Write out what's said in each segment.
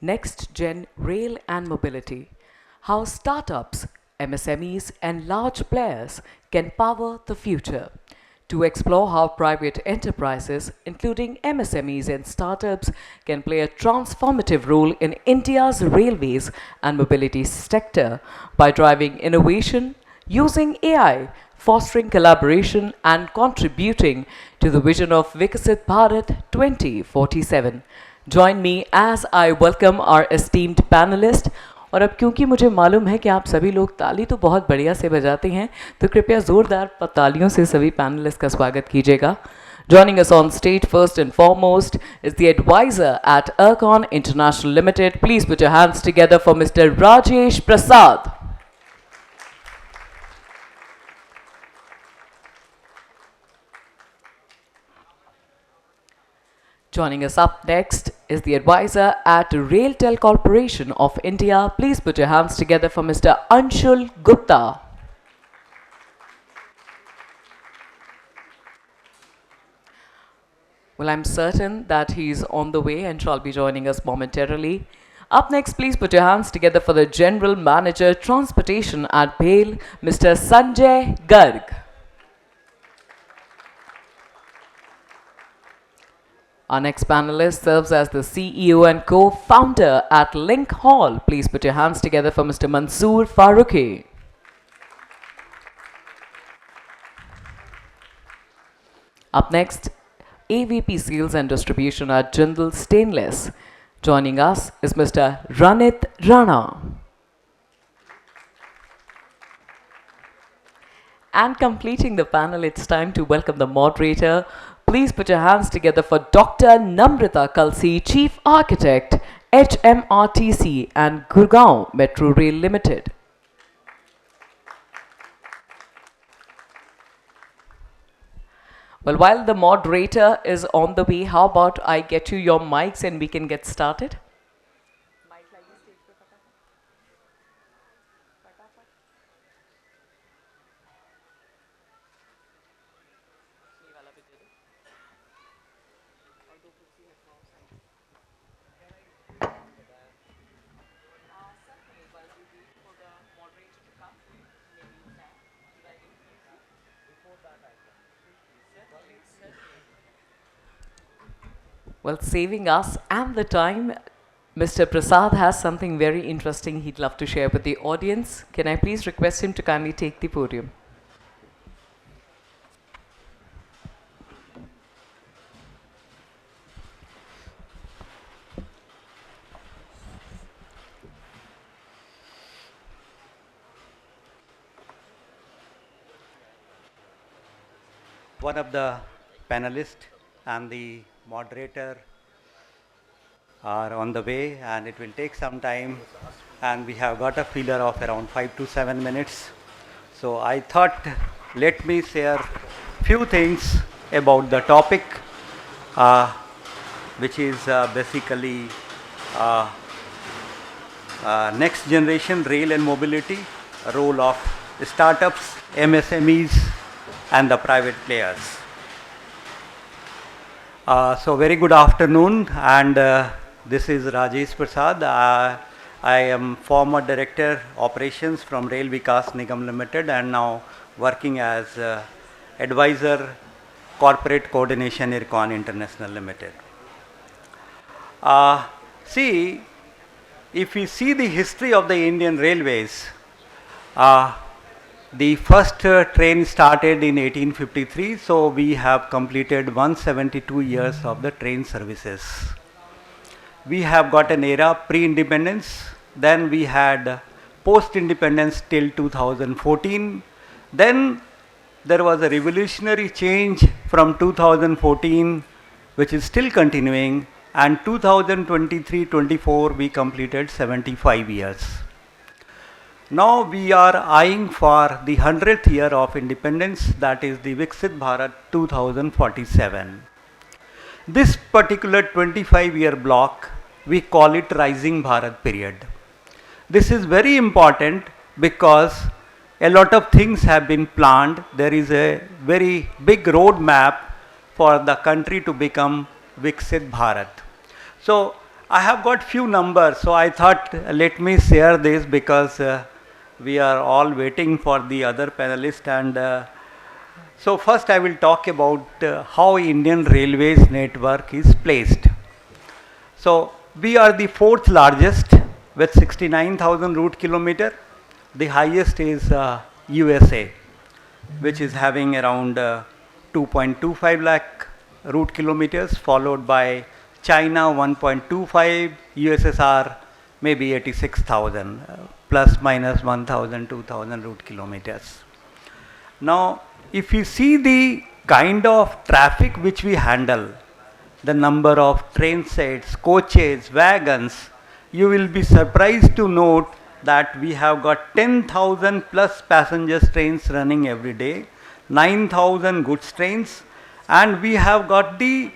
Next Gen Rail and Mobility. How startups, MSMEs, and large players can power the future. To explore how private enterprises, including MSMEs and startups, can play a transformative role in India's railways and mobility sector by driving innovation, using AI, fostering collaboration, and contributing to the vision of Viksit Bharat 2047. Join me as I welcome our esteemed panelists. और अब क्योंकि मुझे मालूम है कि आप सभी लोग ताली तो बहुत बढ़िया से बजाते हैं, तो कृपया जोरदार तालियों से सभी पैनलिस्ट का स्वागत कीजिएगा. Joining us on stage first and foremost is the advisor at IRCON International Limited. Please put your hands together for Mr. Rajesh Prasad. Joining us up next is the advisor at RailTel Corporation of India. Please put your hands together for Mr. Anshul Gupta. Well, I'm certain that he's on the way and shall be joining us momentarily. Up next, please put your hands together for the General Manager, Transportation at BHEL, Mr. Sanjay Garg. Our next panelist serves as the CEO and co-founder at Link Hall. Please put your hands together for Mr. Mansoor Farooqi. Up next, AVP Sales and Distribution at Jindal Stainless. Joining us is Mr. Ranit Rana. And completing the panel, it's time to welcome the moderator. Please put your hands together for Dr. Namrata Kalsi, Chief Architect, HMRTC and Gurgaon Metro Rail Limited. Well, while the moderator is on the way, how about I get you your mics and we can get started? Well, saving us and the time, Mr. Prasad has something very interesting he'd love to share with the audience. Can I please request him to kindly take the podium? One of the panelists and the moderator are on the way, and it will take some time, and we have got a filler of around 5 to 7 minutes. So I thought, let me share few things about the topic, which is basically next generation rail and mobility, role of startups, MSMEs, and the private players. So very good afternoon, and this is Rajesh Prasad. I am former Director Operations from Rail Vikas Nigam Limited and now working as Advisor Corporate Coordination IRCON International Limited. See, if we see the history of the Indian Railways, the first train started in 1853, so we have completed 172 years of the train services. We have got an era pre-independence, then we had post-independence till 2014, then there was a revolutionary change from 2014, which is still continuing, and 2023-24 we completed 75 years. Now we are eyeing for the 100th year of independence, that is the Viksit Bharat 2047. This particular 25-year block, we call it Rising Bharat period. This is very important because a lot of things have been planned. There is a very big road map for the country to become Viksit Bharat. So I have got few numbers, so I thought let me share this because we are all waiting for the other panelists. And so first I will talk about how Indian Railways network is placed. So we are the fourth largest with 69,000 route kilometer. The highest is USA, which is having around 2.25 lakh route kilometers, followed by China 1.25, USSR maybe 86,000, plus minus 1,000, 2,000 route kilometers. Now, if you see the kind of traffic which we handle, the number of train sets, coaches, wagons, you will be surprised to note that we have got 10,000 plus passengers trains running every day, 9,000 goods trains, and we have got the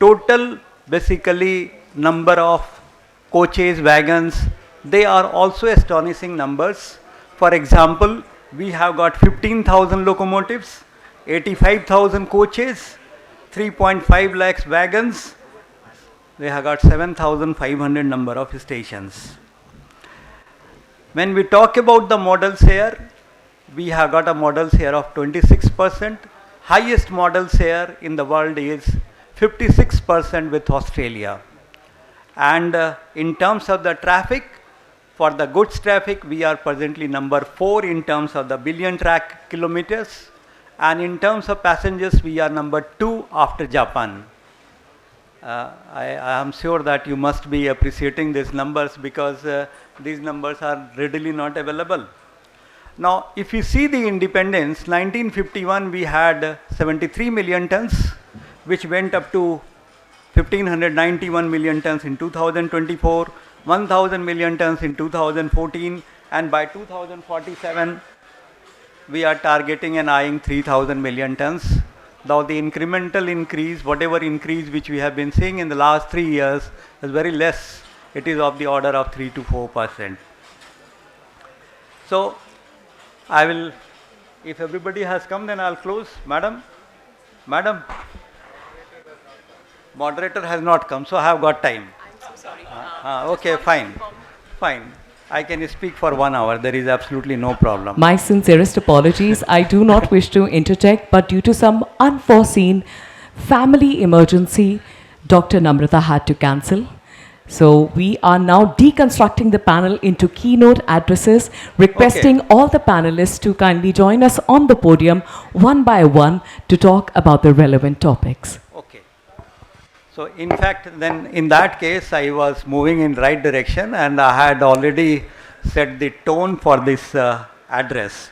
total basically number of coaches, wagons. They are also astonishing numbers. For example, we have got 15,000 locomotives, 85,000 coaches, 3.5 lakhs wagons. They have got 7,500 number of stations. When we talk about the models here, we have got a models here of 26%. Highest models here in the world is 56% with Australia. And in terms of the traffic, for the goods traffic, we are presently number 4 in terms of the billion track kilometers. And in terms of passengers, we are number 2 after Japan. I am sure that you must be appreciating these numbers because these numbers are readily not available. Now, if you see the independence, 1951 we had 73 million tons, which went up to 1591 million tons in 2024, 1000 million tons in 2014, and by 2047 we are targeting and eyeing 3000 million tons. Now the incremental increase, whatever increase which we have been seeing in the last 3 years is very less. It is of the order of 3 to 4%. So I will, if everybody has come, then I'll close. Madam, moderator has not come, so I have got time. I'm so sorry. Okay, fine. I can speak for 1 hour. There is absolutely no problem. My sincerest apologies. I do not wish to interject, but due to some unforeseen family emergency, Dr. Namrata had to cancel. So we are now deconstructing the panel into keynote addresses, requesting all the panelists to kindly join us on the podium one by one to talk about the relevant topics. Okay. So in fact, then in that case, I was moving in right direction and I had already set the tone for this address.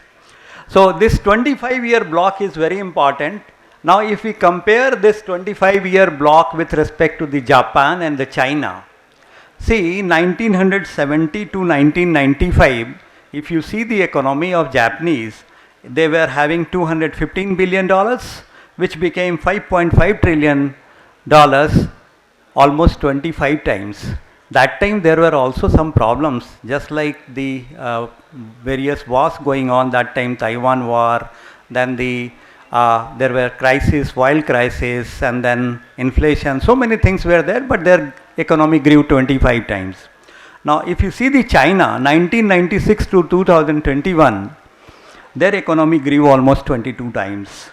So this 25-year block is very important. Now if we compare this 25-year block with respect to the Japan and the China, see 1970 to 1995, if you see the economy of Japanese, they were having $215 billion, which became $5.5 trillion, almost 25 times. That time there were also some problems, just like the various wars going on that time, Taiwan war, then there were crises, wild crisis, and then inflation. So many things were there, but their economy grew 25 times. Now, if you see the China, 1996 to 2021, their economy grew almost 22 times.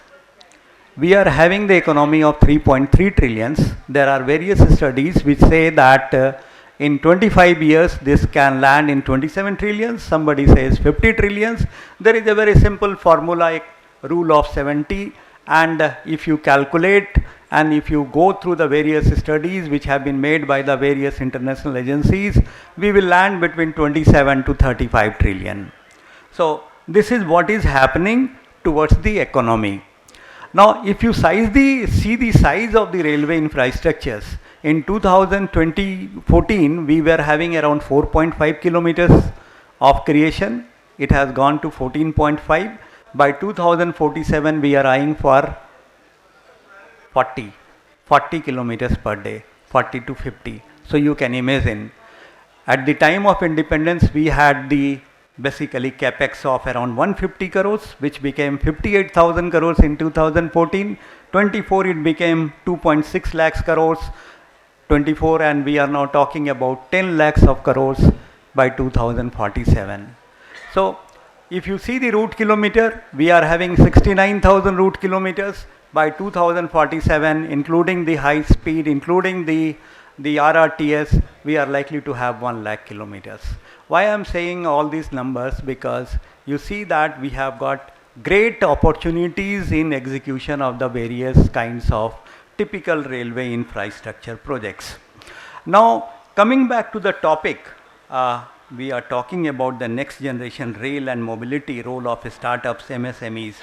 We are having the economy of 3.3 trillions. There are various studies which say that in 25 years this can land in 27 trillions. Somebody says 50 trillions. There is a very simple formula, rule of 70, and if you calculate and if you go through the various studies which have been made by the various international agencies, we will land between 27 to 35 trillion. So this is what is happening towards the economy. Now if you see the size of the railway infrastructures, in 2014 we were having around 4.5 kilometers of creation. It has gone to 14.5. By 2047 we are eyeing for 40 kilometers per day, 40 to 50. So you can imagine, at the time of independence we had the basically capex of around 150 crores, which became 58,000 crores in 2014. 24 it became 2.6 lakhs crores. 24, and we are now talking about 10 lakhs of crores by 2047. So if you see the route kilometer, we are having 69,000 route kilometers by 2047, including the high speed, including the RRTS, we are likely to have 1 lakh kilometers. Why I am saying all these numbers? Because you see that we have got great opportunities in execution of the various kinds of typical railway infrastructure projects. Now, coming back to the topic, we are talking about the next generation rail and mobility role of startups, MSMEs.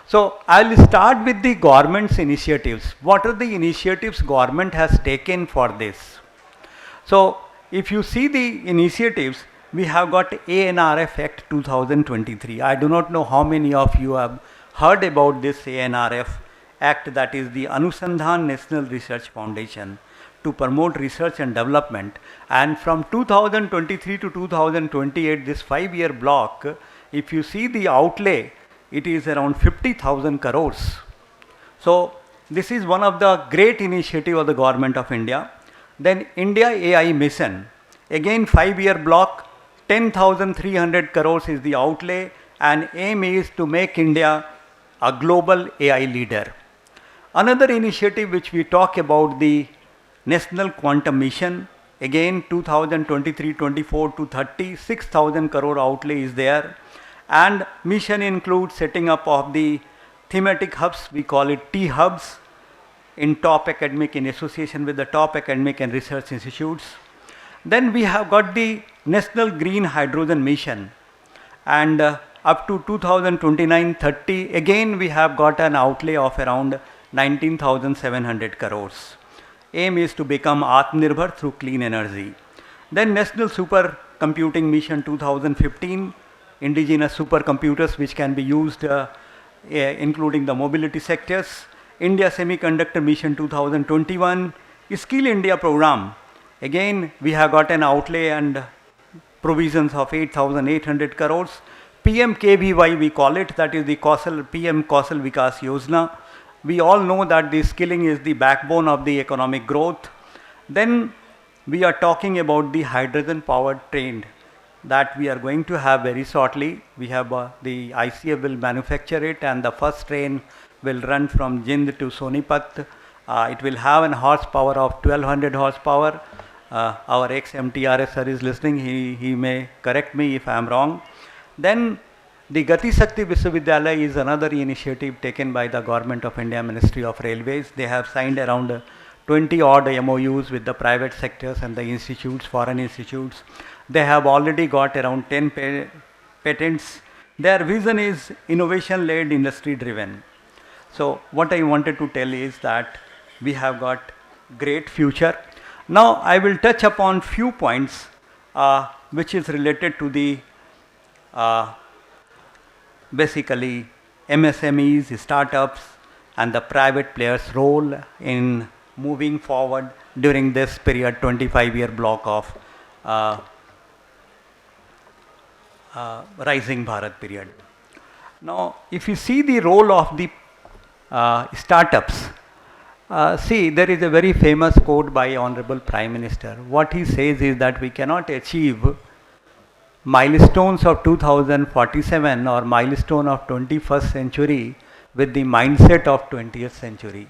So I'll start with the government's initiatives. What are the initiatives government has taken for this? So if you see the initiatives, we have got ANRF Act 2023. I do not know how many of you have heard about this ANRF Act, that is the Anusandhan National Research Foundation to promote research and development. And from 2023 to 2028, this 5-year block, if you see the outlay, it is around 50,000 crores. So this is one of the great initiative of the government of India. Then India AI Mission, again 5-year block, 10,300 crores is the outlay, and aim is to make India a global AI leader. Another initiative which we talk about, the National Quantum Mission, again 2023-24 to 30, 6,000 crore outlay is there. And mission includes setting up of the thematic hubs, we call it T-hubs, in top academic, in association with the top academic and research institutes. Then we have got the National Green Hydrogen Mission, and up to 2029-30, again we have got an outlay of around 19,700 crores. Aim is to become Atmanirbhar through clean energy. Then National Supercomputing Mission 2015, indigenous supercomputers which can be used including the mobility sectors. India Semiconductor Mission 2021, Skill India program. Again, we have got an outlay and provisions of 8,800 crores. PMKVY we call it, that is the PM Kausal Vikas Yojana. We all know that the skilling is the backbone of the economic growth. Then we are talking about the hydrogen powered train that we are going to have very shortly. We have the ICF will manufacture it, and the first train will run from Jind to Sonipat. It will have an horsepower of 1200 horsepower. Our ex-MTRS sir is listening, he may correct me if I am wrong. Then the Gati Shakti Vishwavidyalaya is another initiative taken by the Government of India, Ministry of Railways. They have signed around 20 odd MOUs with the private sectors and the institutes, foreign institutes. They have already got around 10 patents. Their vision is innovation-led, industry-driven. So what I wanted to tell is that we have got great future. Now I will touch upon few points which is related to the basically MSMEs, startups, and the private players' role in moving forward during this period, 25-year block of Rising Bharat period. Now, if you see the role of the startups, see, there is a very famous quote by Honorable Prime Minister. What he says is that we cannot achieve milestones of 2047 or milestone of 21st century with the mindset of 20th century.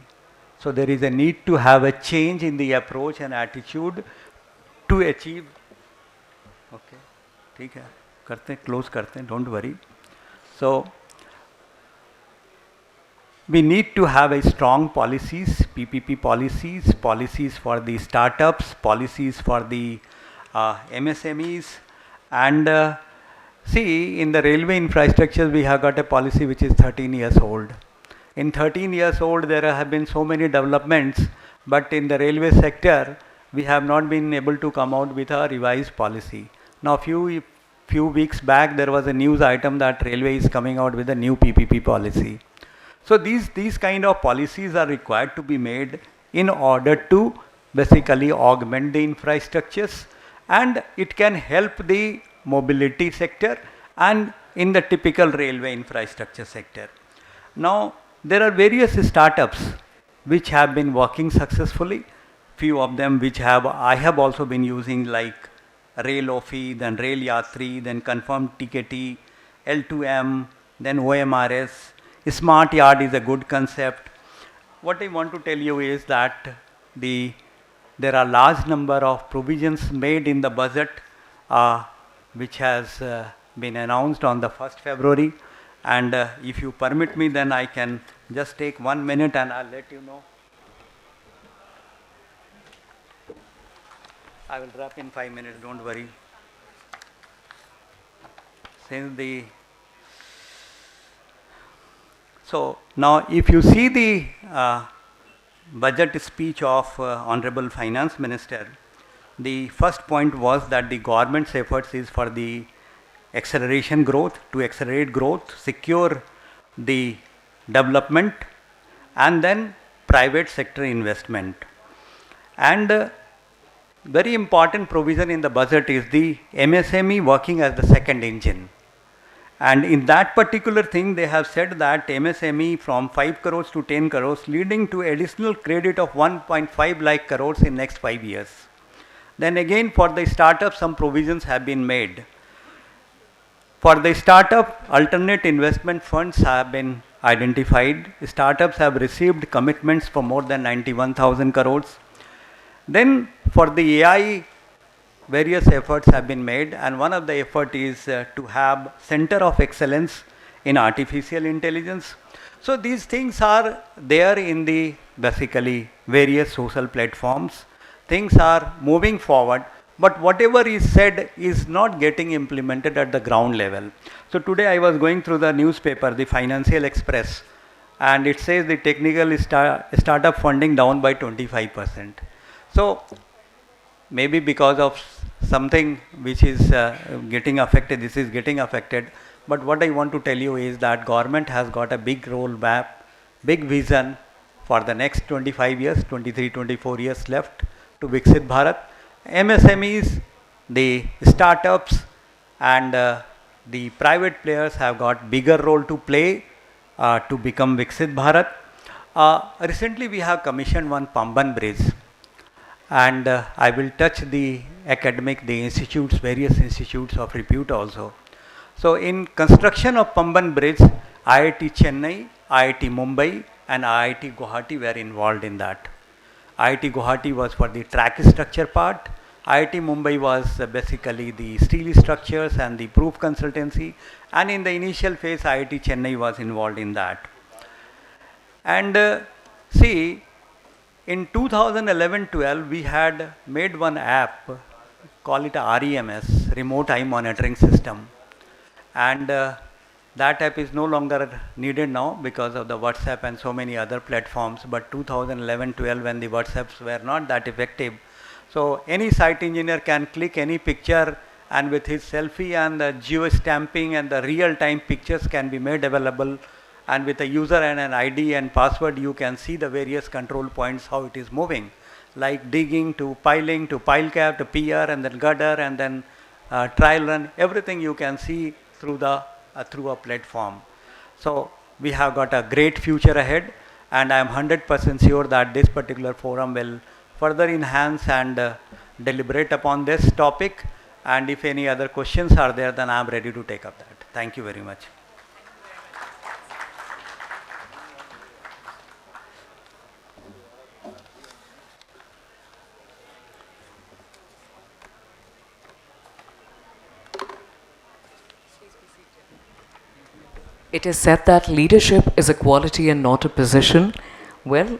So there is a need to have a change in the approach and attitude to achieve. Okay, ठीक है, करते हैं, close करते हैं, don't worry. So we need to have a strong policies, PPP policies, policies for the startups, policies for the MSMEs, and see, in the railway infrastructure we have got a policy which is 13 years old. In 13 years old there have been so many developments, but in the railway sector we have not been able to come out with a revised policy. Now few weeks back there was a news item that railway is coming out with a new PPP policy. So these kind of policies are required to be made in order to basically augment the infrastructures, and it can help the mobility sector and in the typical railway infrastructure sector. Now there are various startups which have been working successfully. few of them which I have also been using, like Rail then Rail Yatri, then Confirmed TKT, L2M, then OMRS. Smart Yard is a good concept. What I want to tell you is that there are large number of provisions made in the budget which has been announced on the 1st February. And if you permit me, then I can just take 1 minute and I'll let you know. I will wrap in 5 minutes, don't worry. So now if you see the budget speech of Honorable Finance Minister, the first point was that the government's efforts is for the acceleration growth, to accelerate growth, secure the development, and then private sector investment. And very important provision in the budget is the MSME working as the second engine. And in that particular thing, they have said that MSME from 5 crores to 10 crores, leading to additional credit of 1.5 lakh crores in next 5 years. Then again, for the startup, some provisions have been made. For the startup, alternate investment funds have been identified. Startups have received commitments for more than 91,000 crores. Then for the AI, various efforts have been made, and one of the effort is to have Center of Excellence in Artificial Intelligence. So these things are there in the basically various social platforms. Things are moving forward, but whatever is said is not getting implemented at the ground level. So today I was going through the newspaper, the Financial Express, and it says the technical startup funding down by 25%. So maybe because of something which is getting affected, this is getting affected. But what I want to tell you is that government has got a big roadmap, big vision for the next 25 years, 23, 24 years left to Viksit Bharat. MSMEs, the startups and the private players have got bigger role to play to become Viksit Bharat. Recently we have commissioned one Pamban bridge. And I will touch the academic, the institutes, various institutes of repute also. So in construction of Pamban Bridge, IIT Chennai, IIT Mumbai and IIT Guwahati were involved in that. IIT Guwahati was for the track structure part, IIT Mumbai was basically the steel structures and the proof consultancy, and in the initial phase IIT Chennai was involved in that. And see, in 2011-12, we had made one app, call it REMS, Remote Eye Monitoring System. And that app is no longer needed now because of the WhatsApp and so many other platforms. But 2011-12, when the WhatsApps were not that effective, so any site engineer can click any picture, and with his selfie and the geo-stamping and the real-time pictures can be made available. And with a user and an ID and password, you can see the various control points, how it is moving, like digging to piling to pile cap to PR and then gutter and then trial run, everything you can see through a platform. So we have got a great future ahead, and I am 100% sure that this particular forum will further enhance and deliberate upon this topic. And if any other questions are there, then I am ready to take up that. Thank you very much. It is said that leadership is a quality and not a position. Well,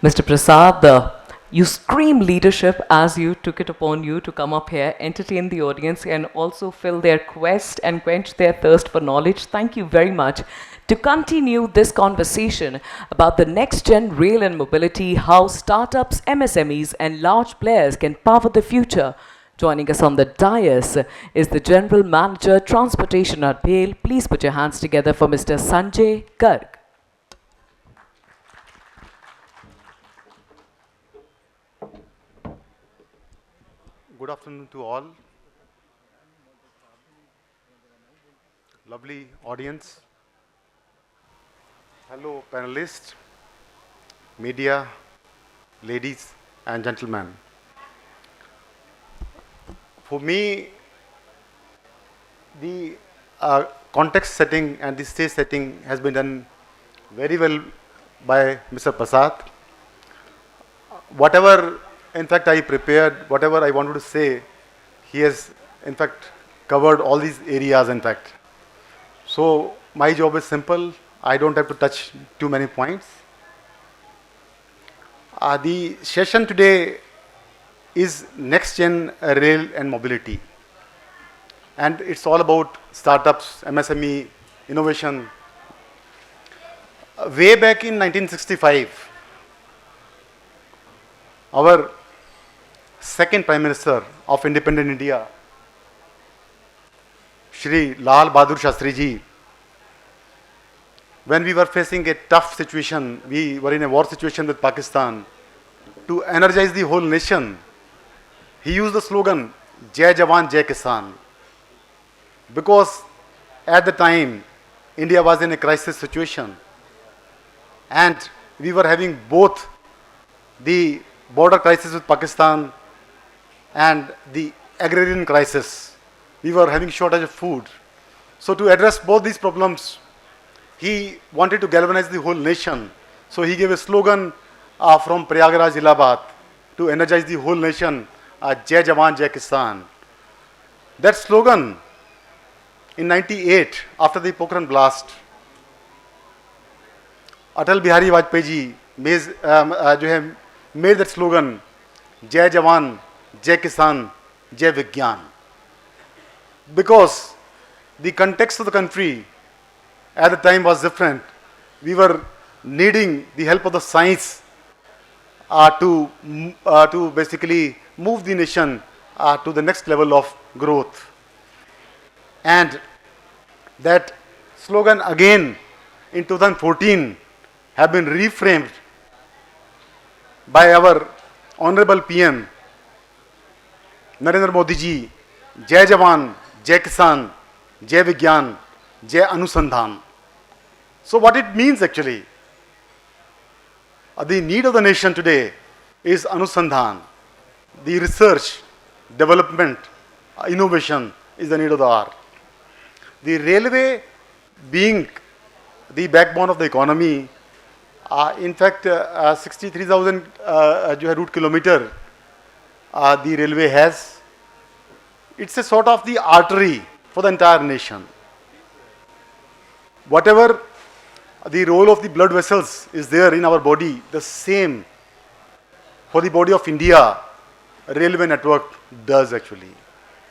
Mr. Prasad, you scream leadership as you took it upon you to come up here, entertain the audience, and also fill their quest and quench their thirst for knowledge. Thank you very much. To continue this conversation about the next gen rail and mobility, how startups, MSMEs, and large players can power the future. Joining us on the dais is the General Manager, Transportation at RailTel. Please put your hands together for Mr. Sanjay Garg. Good afternoon to all. Lovely audience. Hello, panelists, media, ladies and gentlemen. For me, the context setting and the stage setting has been done very well by Mr. Prasad. Whatever, in fact, I prepared, whatever I wanted to say, he has, in fact, covered all these areas, in fact. So, my job is simple. I don't have to touch too many points. The session today is next gen rail and mobility. And it's all about startups, MSME, innovation. Way back in 1965, our second Prime Minister of independent India, Shri Lal Bahadur Shastri ji, when we were facing a tough situation, we were in a war situation with Pakistan, to energize the whole nation, he used the slogan, Jai Jawan, Jai Kisan. Because at the time, India was in a crisis situation. And we were having both the border crisis with Pakistan and the agrarian crisis. We were having shortage of food. So to address both these problems, he wanted to galvanize the whole nation. So he gave a slogan from Prayagraj, Allahabad, to energize the whole nation, Jai Jawan, Jai Kisan. That slogan, in 98, after the Pokhran blast, Atal Bihari Vajpayee ji made that slogan, Jai Jawan, Jai Kisan, Jai Vigyan. Because the context of the country at the time was different. We were needing the help of the science to basically move the nation to the next level of growth. And that slogan again in 2014 have been reframed by our Honorable PM Narendra Modi ji, Jai Jawan, Jai Kisan, Jai Vigyan, Jai Anusandhan. So what it means actually, the need of the nation today is Anusandhan. The research, development, innovation is the need of the hour. The railway being the backbone of the economy, in fact, 63,000 route kilometer the railway has. It's a sort of the artery for the entire nation. Whatever the role of the blood vessels is there in our body, the same for the body of India, railway network does actually.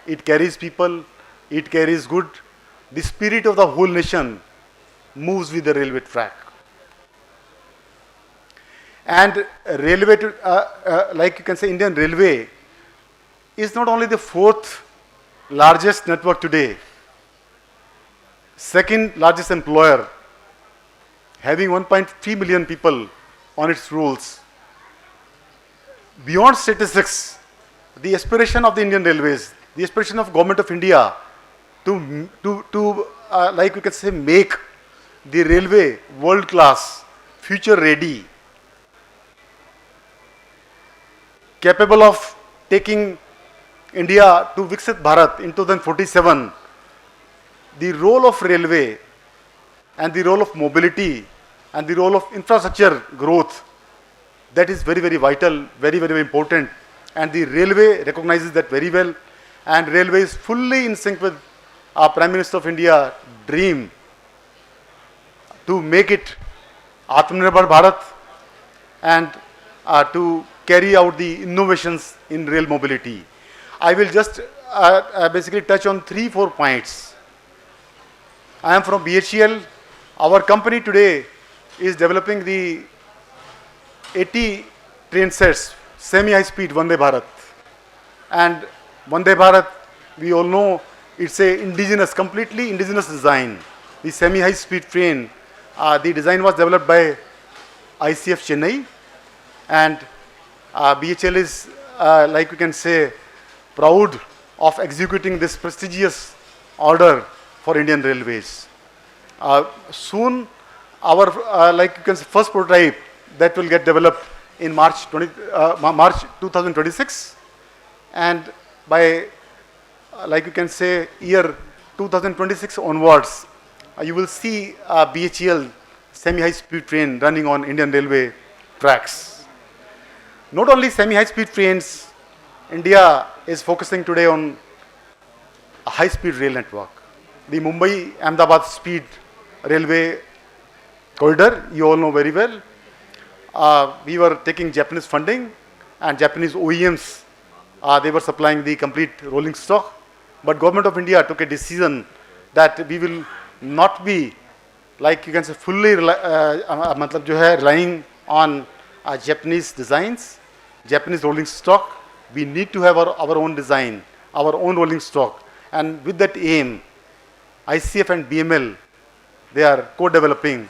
It carries people, it carries good. The spirit of the whole nation moves with the railway track. And railway, like you can say, Indian Railway is not only the fourth largest network today, second largest employer, having 1.3 million people on its rolls. Beyond statistics, the aspiration of the Indian Railways, the aspiration of Government of India to like we can say, make the railway world class, future ready, capable of taking India to Viksit Bharat in 2047. The role of railway and the role of mobility and the role of infrastructure growth, that is very, very vital, very, very important. And the railway recognizes that very well. And railway is fully in sync with our Prime Minister of India dream to make it Atmanirbhar Bharat and to carry out the innovations in rail mobility. I will just basically touch on 3-4 points. I am from BHEL. Our company today is developing the 80 train sets, semi-high speed Vande Bharat. And Vande Bharat, we all know, it's a indigenous, completely indigenous design. The semi-high speed train, the design was developed by ICF Chennai, and BHEL is, like we can say, proud of executing this prestigious order for Indian Railways. Soon, our like you can say, first prototype that will get developed in March 2026, and by like you can say year 2026 onwards, you will see a BHEL semi-high speed train running on Indian Railway tracks. Not only semi-high speed trains, India is focusing today on a high-speed rail network. The Mumbai-Ahmedabad speed railway corridor, you all know very well. We were taking Japanese funding, and Japanese OEMs, they were supplying the complete rolling stock. But Government of India took a decision that we will not be, like you can say, fully relying on Japanese designs, Japanese rolling stock. We need to have our own design, our own rolling stock. And with that aim, ICF and BML, they are co-developing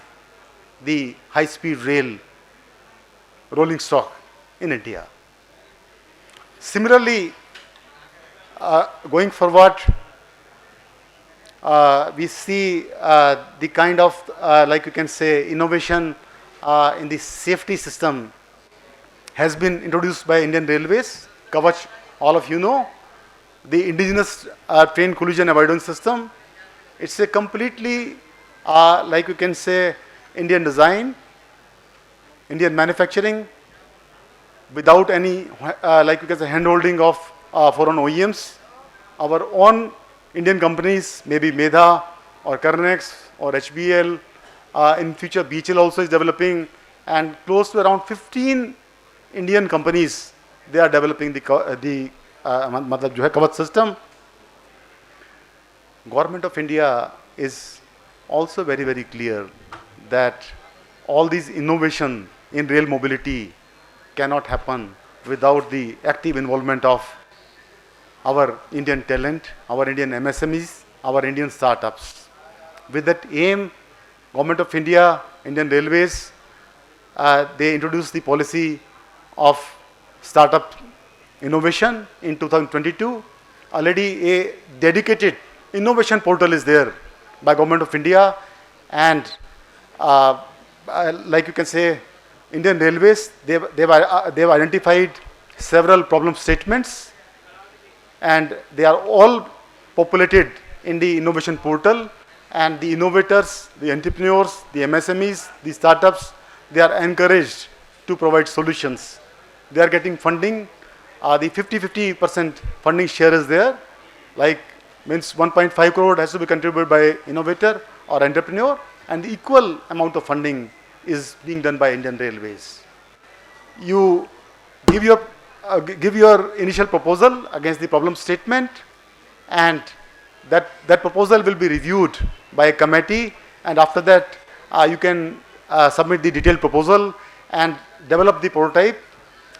the high-speed rail rolling stock in India. Similarly, going forward, we see the kind of, like you can say, innovation in the safety system has been introduced by Indian Railways. Kavach, all of you know, the indigenous train collision avoidance system. It's a completely, like you can say, Indian design, Indian manufacturing, without any, like you can say, hand-holding of foreign OEMs. Our own Indian companies, maybe Medha or Karnex or HBL, in future BHL also is developing, and close to around 15 Indian companies, they are developing the Kavach system. Government of India is also very, very clear that all these innovation in rail mobility cannot happen without the active involvement of our Indian talent, our Indian MSMEs, our Indian startups. With that aim, Government of India, Indian Railways, they introduced the policy of startup innovation in 2022. Already a dedicated innovation portal is there by Government of India, and like you can say, Indian Railways, they've identified several problem statements, and they are all populated in the innovation portal, and the innovators, the entrepreneurs, the MSMEs, the startups, they are encouraged to provide solutions. They are getting funding. The 50-50% funding share is there, like means 1.5 crore has to be contributed by innovator or entrepreneur, and the equal amount of funding is being done by Indian Railways. You give your initial proposal against the problem statement, and that proposal will be reviewed by a committee, and after that you can submit the detailed proposal and develop the prototype.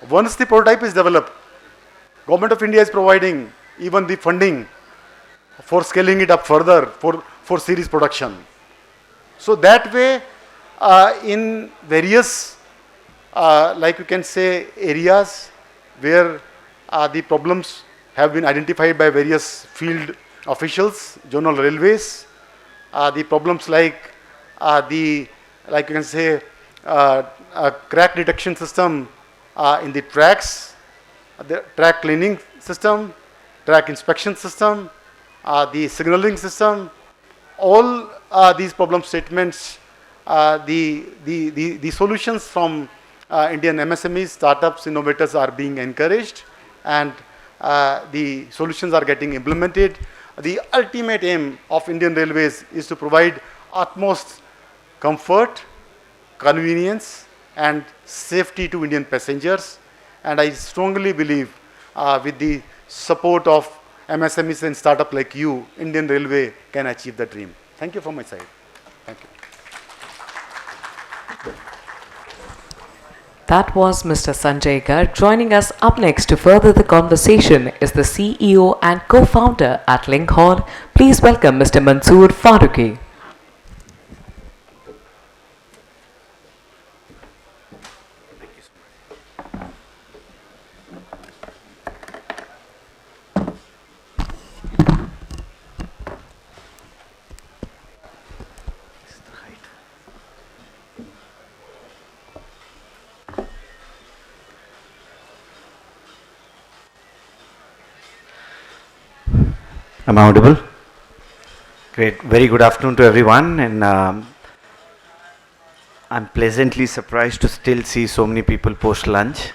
Once the prototype is developed, Government of India is providing even the funding for scaling it up further for series production. So that way, in various, like you can say, areas where the problems have been identified by various field officials, zonal railways, the problems like like you can say, crack detection system in the tracks, the track cleaning system, track inspection system, the signaling system, all these problem statements, the solutions from Indian MSMEs, startups, innovators are being encouraged, and the solutions are getting implemented. The ultimate aim of Indian Railways is to provide utmost comfort, convenience, and safety to Indian passengers. And I strongly believe with the support of MSMEs and startup like you, Indian Railway can achieve the dream. Thank you from my side. Thank you. That was Mr. Sanjay Garg. Joining us up next to further the conversation is the CEO and co-founder at Linkhorn. Please welcome Mr. Mansoor Faruqi. Am I audible? Great. Very good afternoon to everyone. And I'm pleasantly surprised to still see so many people post lunch.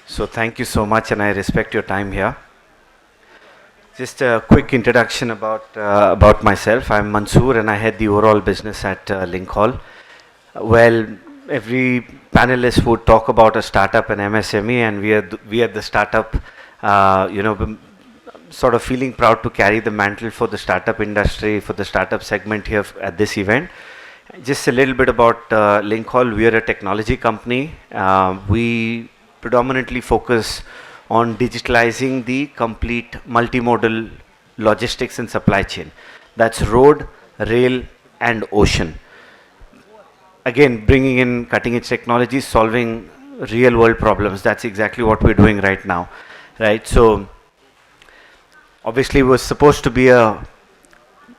So thank you so much, and I respect your time here. Just a quick introduction about myself. I'm Mansoor, and I head the overall business at Link Hall. Well, every panelist would talk about a startup and MSME, and we are the startup. Sort of feeling proud to carry the mantle for the startup industry, for the startup segment here at this event. Just a little bit about Link Hall. We are a technology company. We predominantly focus on digitalizing the complete multimodal logistics and supply chain. That's road, rail, and ocean. Again, bringing in cutting edge technologies, solving real world problems. That's exactly what we're doing right now, right? So obviously it was supposed to be a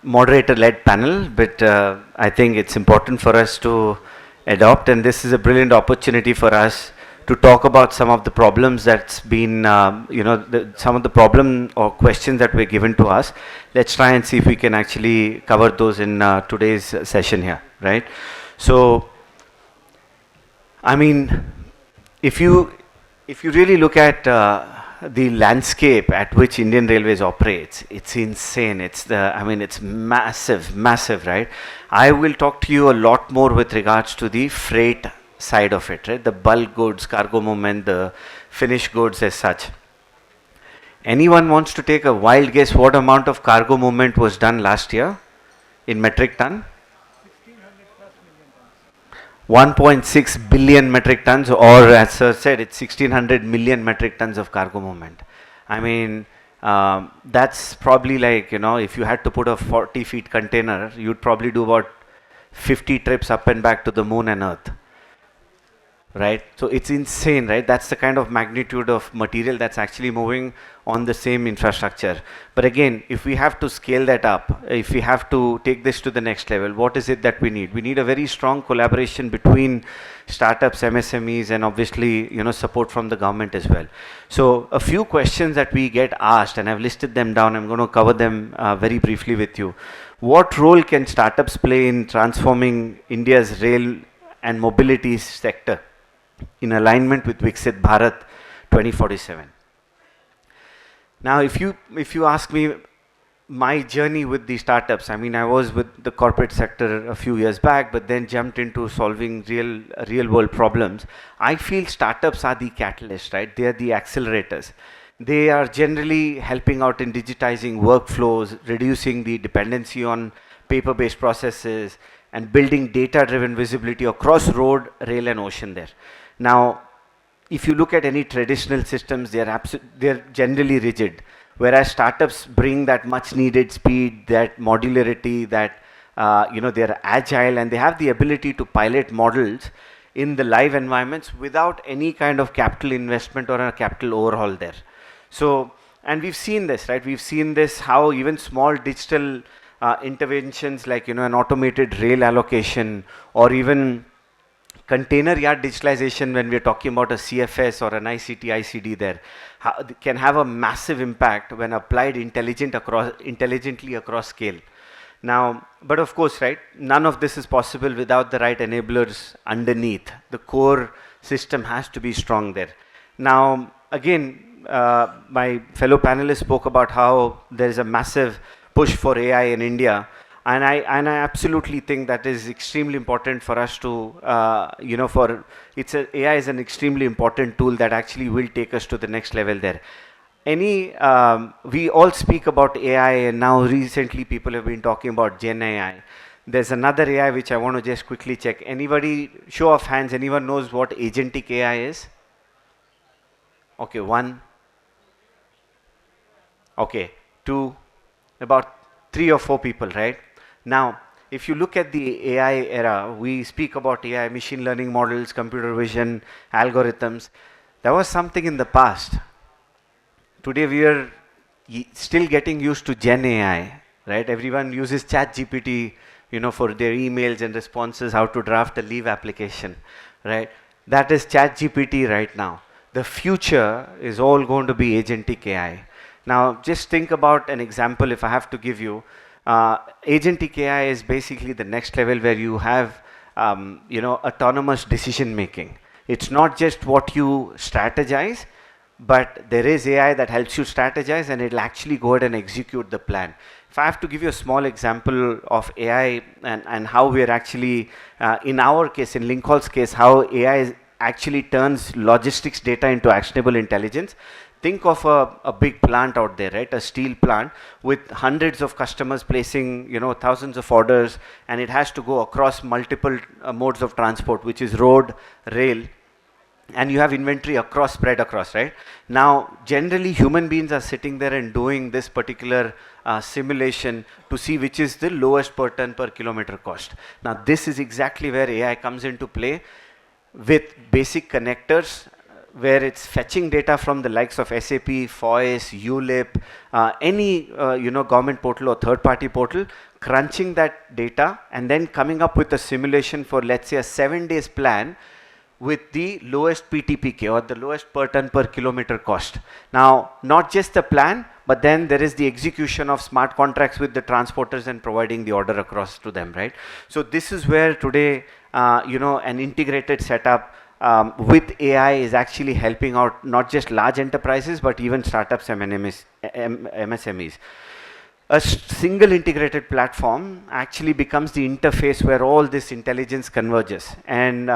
moderator led panel, but I think it's important for us to adopt, and this is a brilliant opportunity for us to talk about some of the problems that's been, some of the problem or questions that were given to us. Let's try and see if we can actually cover those in today's session here, right? So, I mean, if you really look at the landscape at which Indian Railways operates, it's insane. It's massive, right? I will talk to you a lot more with regards to the freight side of it, right? The bulk goods, cargo movement, the finished goods as such. Anyone wants to take a wild guess what amount of cargo movement was done last year in metric ton? 1.6 billion metric tons, or as Sir said, it's 1600 million metric tons of cargo movement. I mean, that's probably like, if you had to put a 40 feet container, you'd probably do about 50 trips up and back to the moon and earth. Right? So it's insane, right? That's the kind of magnitude of material that's actually moving on the same infrastructure. But again, if we have to scale that up, if we have to take this to the next level, what is it that we need? We need a very strong collaboration between startups, MSMEs, and obviously, support from the government as well. So a few questions that we get asked, and I've listed them down. I'm going to cover them very briefly with you. What role can startups play in transforming India's rail and mobility sector in alignment with Viksit Bharat 2047? Now, if you ask me my journey with the startups, I mean, I was with the corporate sector a few years back, but then jumped into solving real world problems. I feel startups are the catalyst, right? They are the accelerators. They are generally helping out in digitizing workflows, reducing the dependency on paper-based processes, and building data-driven visibility across road, rail, and ocean there. Now, if you look at any traditional systems, they're generally rigid, whereas startups bring that much needed speed, that modularity, that they're agile, and they have the ability to pilot models in the live environments without any kind of capital investment or a capital overhaul there. So, and we've seen this, right? We've seen this, how even small digital interventions like, an automated rail allocation, or even container yard digitalization, when we're talking about a CFS or an ICT, ICD there, can have a massive impact when applied intelligently across scale. Now, but of course, right, none of this is possible without the right enablers underneath. The core system has to be strong there. Now, again, my fellow panelists spoke about how there is a massive push for AI in India. And I absolutely think that is extremely important for us to, AI is an extremely important tool that actually will take us to the next level there. We all speak about AI, and now recently people have been talking about Gen AI. There's another AI which I want to just quickly check. Anybody, show of hands, anyone knows what agentic AI is? Okay, 1. Okay, 2, about 3 or 4 people, right? Now, if you look at the AI era, we speak about AI, machine learning models, computer vision, algorithms. That was something in the past. Today we are still getting used to Gen AI, right? Everyone uses ChatGPT, for their emails and responses, how to draft a leave application, right? That is ChatGPT right now. The future is all going to be agentic AI. Now, just think about an example if I have to give you. Agentic AI is basically the next level where you have, autonomous decision making. It's not just what you strategize, but there is AI that helps you strategize and it'll actually go ahead and execute the plan. If I have to give you a small example of AI and how we are actually, in our case, in Lincoln's case, how AI actually turns logistics data into actionable intelligence. Think of a big plant out there, right? A steel plant with hundreds of customers placing, thousands of orders, and it has to go across multiple modes of transport, which is road, rail, and you have inventory spread across, right? Now, generally, human beings are sitting there and doing this particular simulation to see which is the lowest per ton per kilometer cost. Now, this is exactly where AI comes into play with basic connectors, where it's fetching data from the likes of SAP, FOIS, ULIP, any government portal or third-party portal, crunching that data and then coming up with a simulation for, let's say, a 7 days plan with the lowest PTPK or the lowest per ton per kilometer cost. Now, not just the plan, but then there is the execution of smart contracts with the transporters and providing the order across to them, right? So this is where today, an integrated setup with AI is actually helping out not just large enterprises, but even startups and MSMEs. A single integrated platform actually becomes the interface where all this intelligence converges. And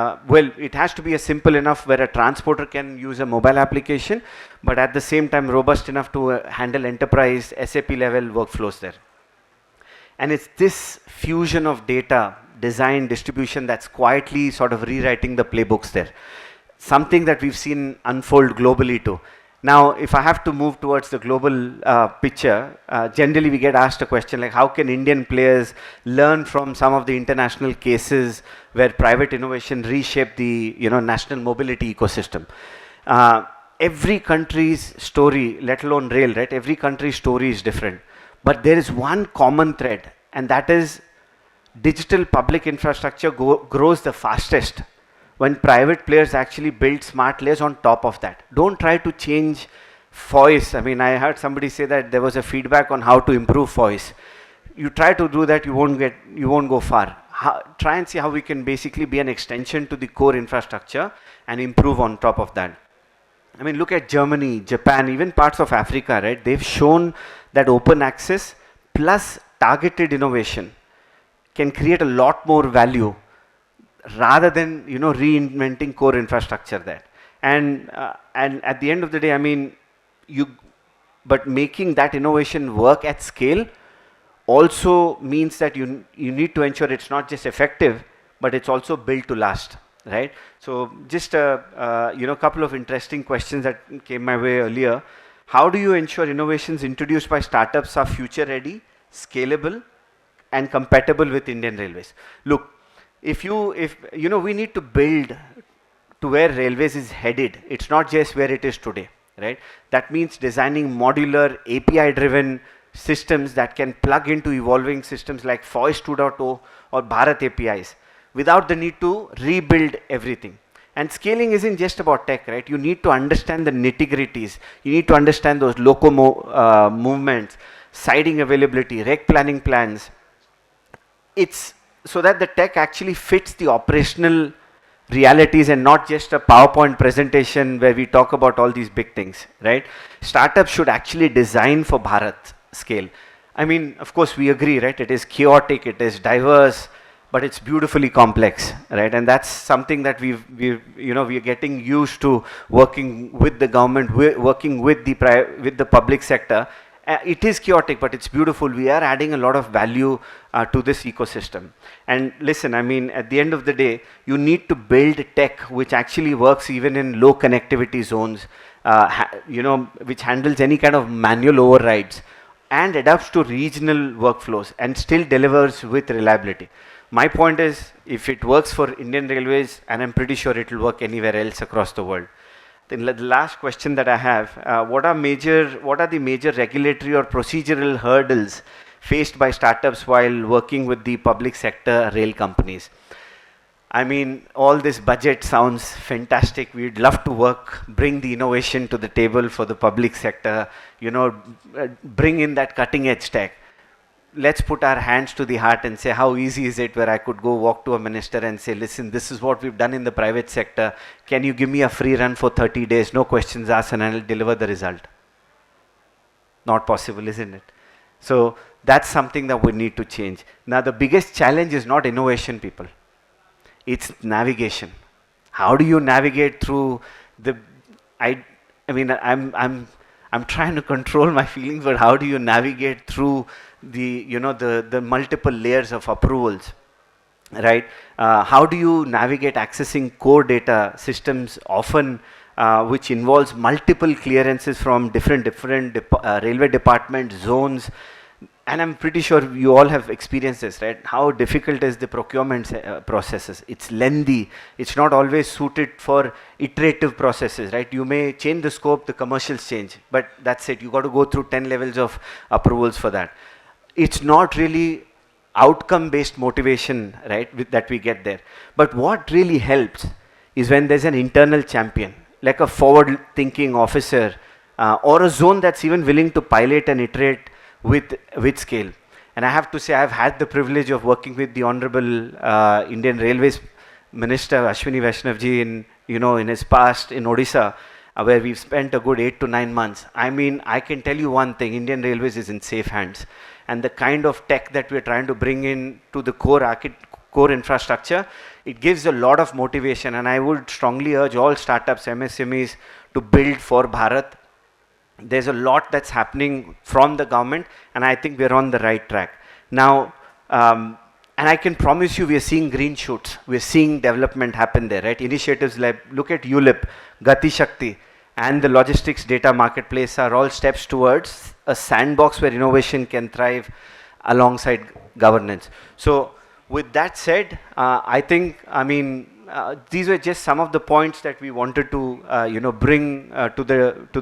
it has to be simple enough where a transporter can use a mobile application, but at the same time robust enough to handle enterprise SAP level workflows there. And it's this fusion of data, design, distribution that's quietly sort of rewriting the playbooks there. Something that we've seen unfold globally too. Now, if I have to move towards the global picture, generally we get asked a question like, how can Indian players learn from some of the international cases where private innovation reshaped the national mobility ecosystem? Every country's story, let alone rail, right? Every country's story is different. But there is one common thread, and that is digital public infrastructure grows the fastest when private players actually build smart layers on top of that. Don't try to change FOIS. I mean, I heard somebody say that there was a feedback on how to improve FOIS. You try to do that, you won't go far. Try and see how we can basically be an extension to the core infrastructure and improve on top of that. I mean, look at Germany, Japan, even parts of Africa, right? They've shown that open access plus targeted innovation can create a lot more value rather than reinventing core infrastructure there. And at the end of the day, I mean, but making that innovation work at scale also means that you need to ensure it's not just effective, but it's also built to last, right? So just a couple of interesting questions that came my way earlier. How do you ensure innovations introduced by startups are future ready, scalable, and compatible with Indian Railways? Look, we need to build to where Railways is headed. It's not just where it is today, right? That means designing modular API driven systems that can plug into evolving systems like FOIS 2.0 or Bharat APIs without the need to rebuild everything. And scaling isn't just about tech, right? You need to understand the nitty-gritties. You need to understand those loco movements, siding availability, rec planning plans. It's so that the tech actually fits the operational realities and not just a PowerPoint presentation where we talk about all these big things, right? Startups should actually design for Bharat scale. I mean, of course, we agree, right? It is chaotic, it is diverse, but it's beautifully complex, right? And that's something that we are getting used to working with the government, working with the public sector. It is chaotic, but it's beautiful. We are adding a lot of value to this ecosystem. And listen, I mean, at the end of the day, you need to build tech which actually works even in low connectivity zones, which handles any kind of manual overrides and adapts to regional workflows and still delivers with reliability. My point is, if it works for Indian Railways, and I'm pretty sure it will work anywhere else across the world. The last question that I have, what are the major regulatory or procedural hurdles faced by startups while working with the public sector rail companies? I mean, all this budget sounds fantastic. We'd love to work, bring the innovation to the table for the public sector, you know, bring in that cutting edge tech. Let's put our hands to the heart and say, how easy is it where I could go walk to a minister and say, listen, this is what we've done in the private sector. Can you give me a free run for 30 days? No questions asked, and I'll deliver the result. Not possible, isn't it? So that's something that we need to change. Now, the biggest challenge is not innovation, people. It's navigation. How do you navigate through the, I mean, I'm trying to control my feelings, but how do you navigate through the, you know, the multiple layers of approvals, right? How do you navigate accessing core data systems often which involves multiple clearances from different railway departments, zones? And I'm pretty sure you all have experienced this, right? How difficult is the procurement processes? It's lengthy. It's not always suited for iterative processes, right? You may change the scope, the commercials change, but that's it. You got to go through 10 levels of approvals for that. It's not really outcome-based motivation, right, that we get there. But what really helps is when there's an internal champion, like a forward-thinking officer, or a zone that's even willing to pilot and iterate with scale. And I have to say, I've had the privilege of working with the Honorable Indian Railways Minister Ashwini Vaishnavji in his past in Odisha, where we've spent a good 8 to 9 months. I mean, I can tell you one thing: Indian Railways is in safe hands, and the kind of tech that we're trying to bring in to the core infrastructure, it gives a lot of motivation. And I would strongly urge all startups, MSMEs, to build for Bharat. There's a lot that's happening from the government, and I think we're on the right track. Now, and I can promise you, we are seeing green shoots. We're seeing development happen there, right? Initiatives like, look at ULIP, Gati Shakti, and the logistics data marketplace are all steps towards a sandbox where innovation can thrive alongside governance. So with that said, I think, I mean, these were just some of the points that we wanted to, bring to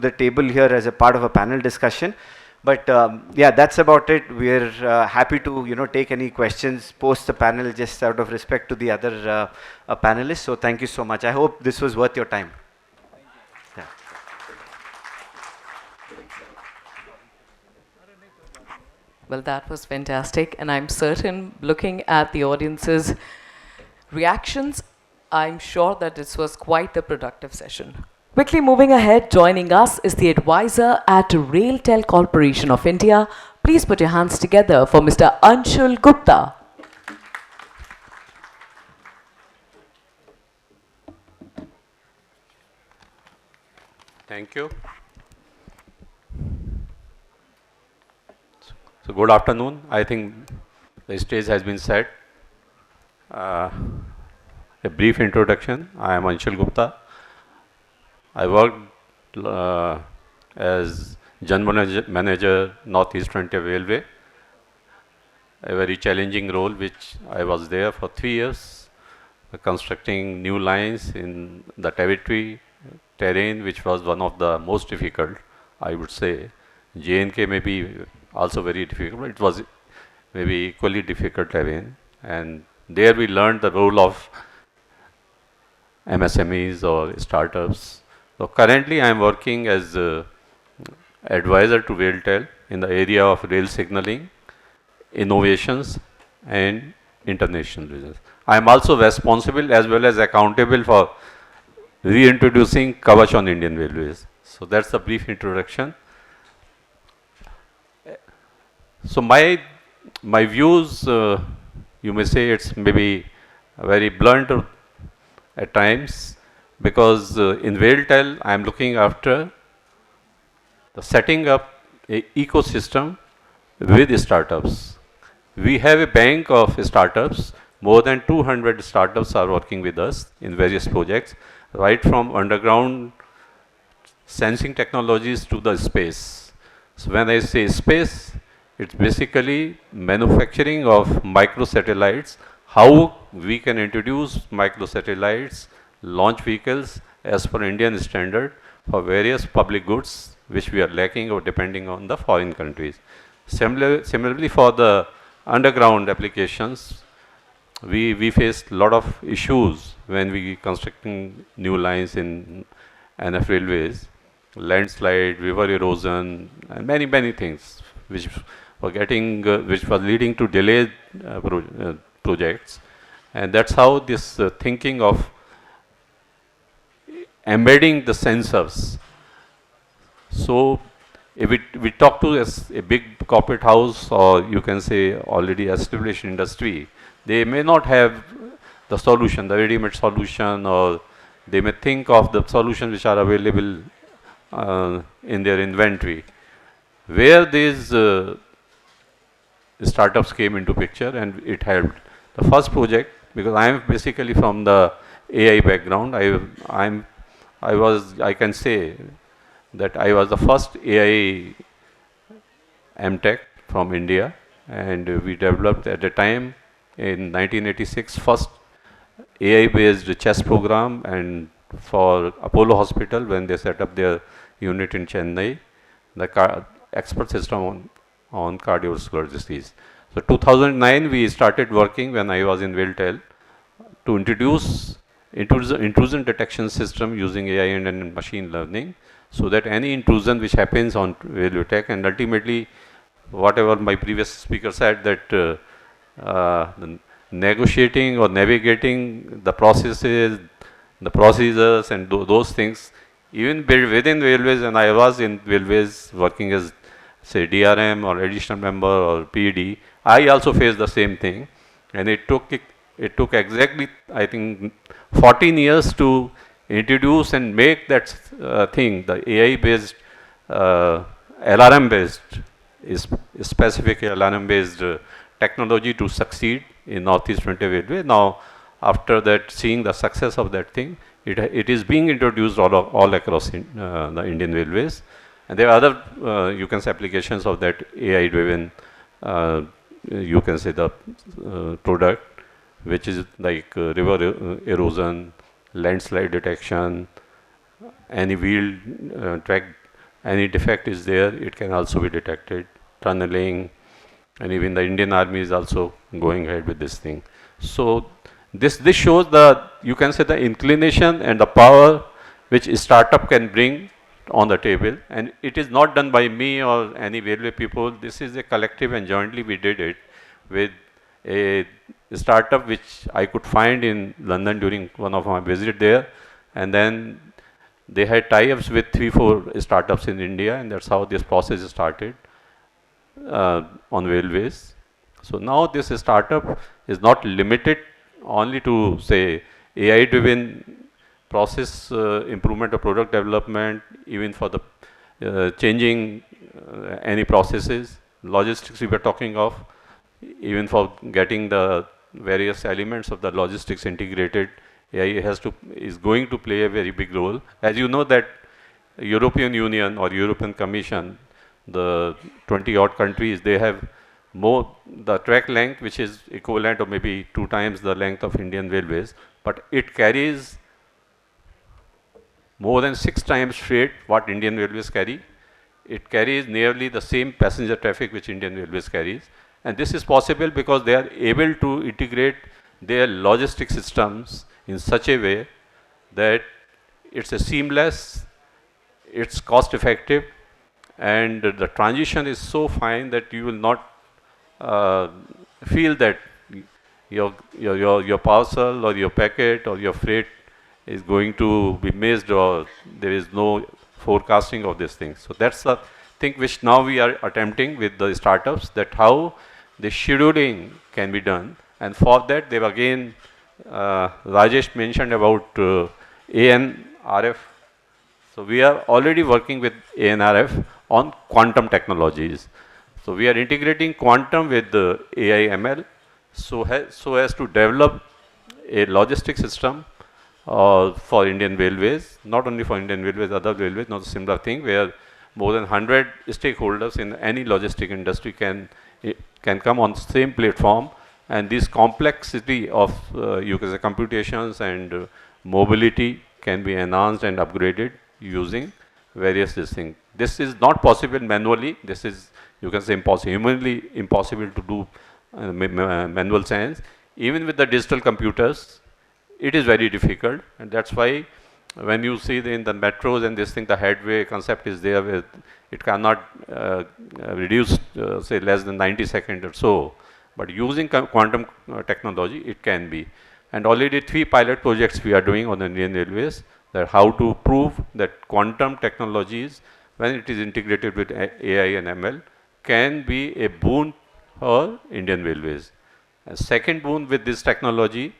the table here as a part of a panel discussion. But yeah, that's about it. We're happy to, take any questions post the panel, just out of respect to the other panelists. So thank you so much. I hope this was worth your time. Yeah. Well, that was fantastic, and I'm certain, looking at the audience's reactions, I'm sure that this was quite the productive session. Quickly moving ahead, joining us is the advisor at RailTel Corporation of India. Please put your hands together for Mr. Anshul Gupta. Thank you. So good afternoon. I think the stage has been set. A brief introduction. I am Anshul Gupta. I worked as General Manager Northeast Frontier Railway, a very challenging role which I was there for 3 years, constructing new lines in the terrain which was one of the most difficult, I would say. J&K may be also very difficult, but it was maybe equally difficult terrain. And there we learned the role of MSMEs or startups. So currently I am working as advisor to RailTel in the area of rail signaling, innovations and international business. I am also responsible as well as accountable for reintroducing Kavach on Indian Railways. So that's a brief introduction. So my views, you may say it's maybe very blunt at times, because in RailTel I am looking after the setting up a ecosystem with startups. We have a bank of startups. More than 200 startups are working with us in various projects, right from underground sensing technologies to the space. So when I say space, it's basically manufacturing of microsatellites, how we can introduce microsatellites, launch vehicles as per Indian standard for various public goods which we are lacking or depending on the foreign countries. Similarly for the underground applications, we faced a lot of issues when we constructing new lines in NF railways, landslide, river erosion, and many things which were getting, which were leading to delayed projects, and that's how this thinking of embedding the sensors. So if we talk to a big corporate house, or you can say already established industry, they may not have the solution, the ready-made solution, or they may think of the solutions which are available in their inventory. Where these startups came into picture, and it helped. The first project, because I am basically from the AI background, I can say that I was the first AI MTech from India, and we developed at the time in 1986 first AI-based chess program, and for Apollo Hospital when they set up their unit in Chennai, the expert system on cardiovascular disease. So 2009 we started working when I was in RailTel to introduce intrusion detection system using AI and machine learning, so that any intrusion which happens on railway track, and ultimately whatever my previous speaker said, that negotiating or navigating the processes, the procedures, and those things, even within railways, and I was in railways working as say DRM or additional member or PD, I also faced the same thing, and it took exactly, I think, 14 years to introduce and make that thing, the AI-based, LRM-based, specific LRM-based technology to succeed in Northeast Frontier Railway. Now, after that, seeing the success of that thing, it is being introduced all across the Indian railways, and there are other you can say applications of that AI-driven you can say the product, which is like river erosion, landslide detection, any wheel track, any defect is there, it can also be detected, tunneling, and even the Indian Army is also going ahead with this thing. So this shows the, you can say, the inclination and the power which a startup can bring on the table, and it is not done by me or any railway people. This is a collective, and jointly we did it with a startup which I could find in London during one of my visits there, and then they had tie-ups with 3-4 startups in India, and that's how this process started on railways. So now this startup is not limited only to say AI-driven process improvement or product development, even for the changing any processes, logistics we were talking of, even for getting the various elements of the logistics integrated, AI is going to play a very big role. As you know that European Union or European Commission, the 20 odd countries, they have more the track length which is equivalent or maybe 2 times the length of Indian railways, but it carries more than 6 times freight what Indian railways carry. It carries nearly the same passenger traffic which Indian railways carries, and this is possible because they are able to integrate their logistic systems in such a way that it's a seamless, it's cost effective, and the transition is so fine that you will not feel that your parcel or your packet or your freight is going to be missed, or there is no forecasting of these things. So that's the thing which now we are attempting with the startups, that how the scheduling can be done, and for that they've again Rajesh mentioned about ANRF. So we are already working with ANRF on quantum technologies. So we are integrating quantum with the AI ML so as to develop a logistic system for Indian railways, not only for Indian railways, other railways, not a similar thing, where more than 100 stakeholders in any logistic industry can come on the same platform, and this complexity of you can say computations and mobility can be enhanced and upgraded using various this thing. This is not possible manually. This is, you can say, humanly impossible to do manual science. even with the digital computers, it is very difficult, and that's why when you see in the metros and this thing, the headway concept is there, with it cannot reduce, say, less than 90 seconds or so. But using quantum technology, it can be. And already 3 pilot projects we are doing on the Indian Railways, that how to prove that quantum technologies, when it is integrated with AI and ML, can be a boon for Indian Railways. A second boon with this technology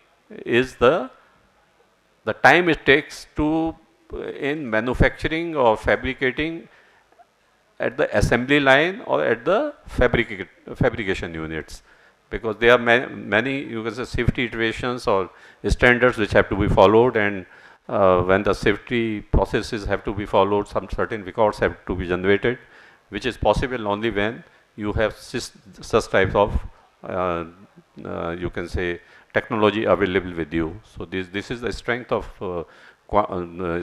is the time it takes to in manufacturing or fabricating at the assembly line or at the fabrication units, because there are many, you can say, safety iterations or standards which have to be followed, and when the safety processes have to be followed, some certain records have to be generated, which is possible only when you have such types of you can say technology available with you. So this is the strength of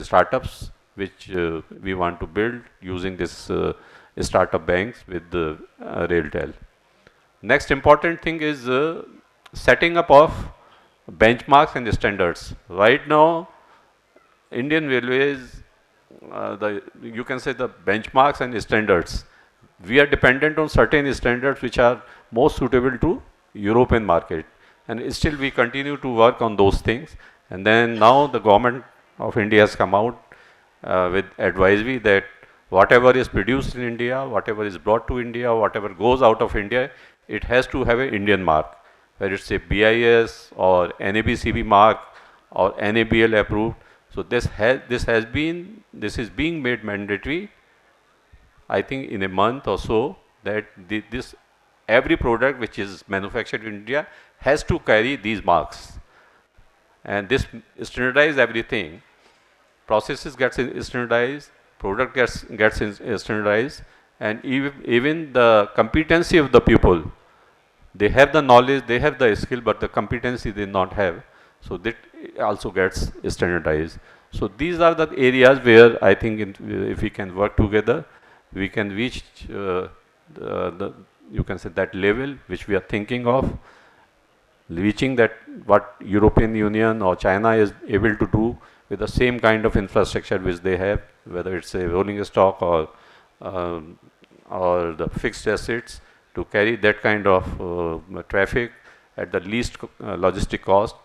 startups which we want to build using this startup banks with the RailTel. Next important thing is setting up of benchmarks and standards. Right now, Indian Railways, you can say the benchmarks and standards, we are dependent on certain standards which are most suitable to European market, and still we continue to work on those things. And then now the government of India has come out with advisory that whatever is produced in India, whatever is brought to India, whatever goes out of India, it has to have an Indian mark, whether it's a BIS or NABCB mark or NABL approved. So this is being made mandatory, I think in a month or so, that this every product which is manufactured in India has to carry these marks, and this standardize everything. Processes gets standardized, product gets standardized, and even the competency of the people. They have the knowledge, they have the skill, but the competency they not have. So that also gets standardized. So these are the areas where I think if we can work together, we can reach you can say that level which we are thinking of, reaching that what European Union or China is able to do with the same kind of infrastructure which they have, whether it's a rolling stock or the fixed assets, to carry that kind of traffic at the least logistic cost.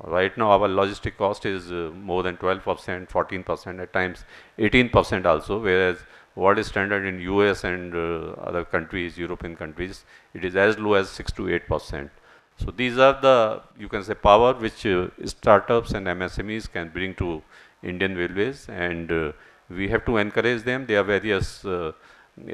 Right now our logistic cost is more than 12%, 14%, at times 18% also, whereas world standard in US and other countries, European countries, it is as low as 6 to 8%. So these are the, you can say, power which startups and MSMEs can bring to Indian Railways, and we have to encourage them. There are various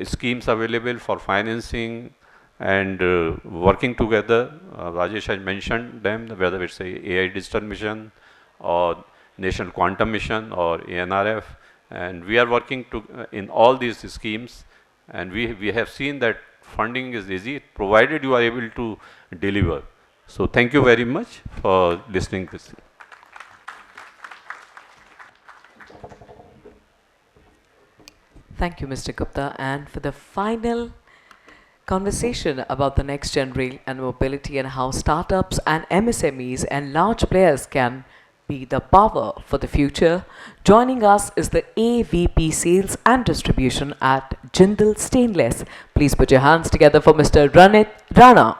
schemes available for financing and working together. Rajesh has mentioned them, whether it's a AI digital mission or National Quantum Mission or ANRF, and we are working in all these schemes, and we have seen that funding is easy provided you are able to deliver. So thank you very much for listening. Thank you, Mr. Gupta. And for the final conversation about the next gen rail and mobility and how startups and MSMEs and large players can be the power for the future, joining us is the AVP Sales and Distribution at Jindal Stainless. Please put your hands together for Mr. Ranit Rana.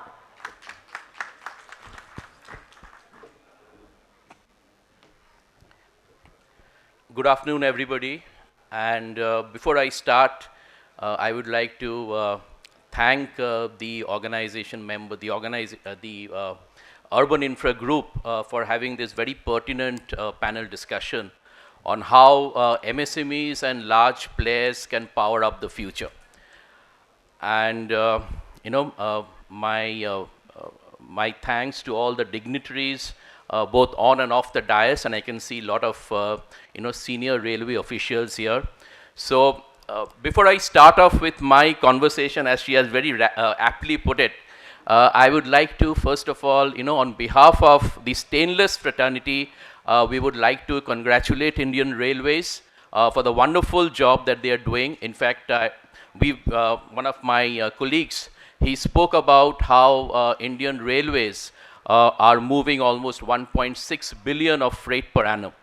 Good afternoon, everybody. And before I start, I would like to thank the organization member, the Urban Infra Group for having this very pertinent panel discussion on how MSMEs and large players can power up the future. And my thanks to all the dignitaries, both on and off the dais, and I can see a lot of senior railway officials here. So before I start off with my conversation, as she has very aptly put it, I would like to, first of all, on behalf of the stainless fraternity, we would like to congratulate Indian Railways for the wonderful job that they are doing. In fact, one of my colleagues, he spoke about how Indian Railways are moving almost 1.6 billion of freight per annum.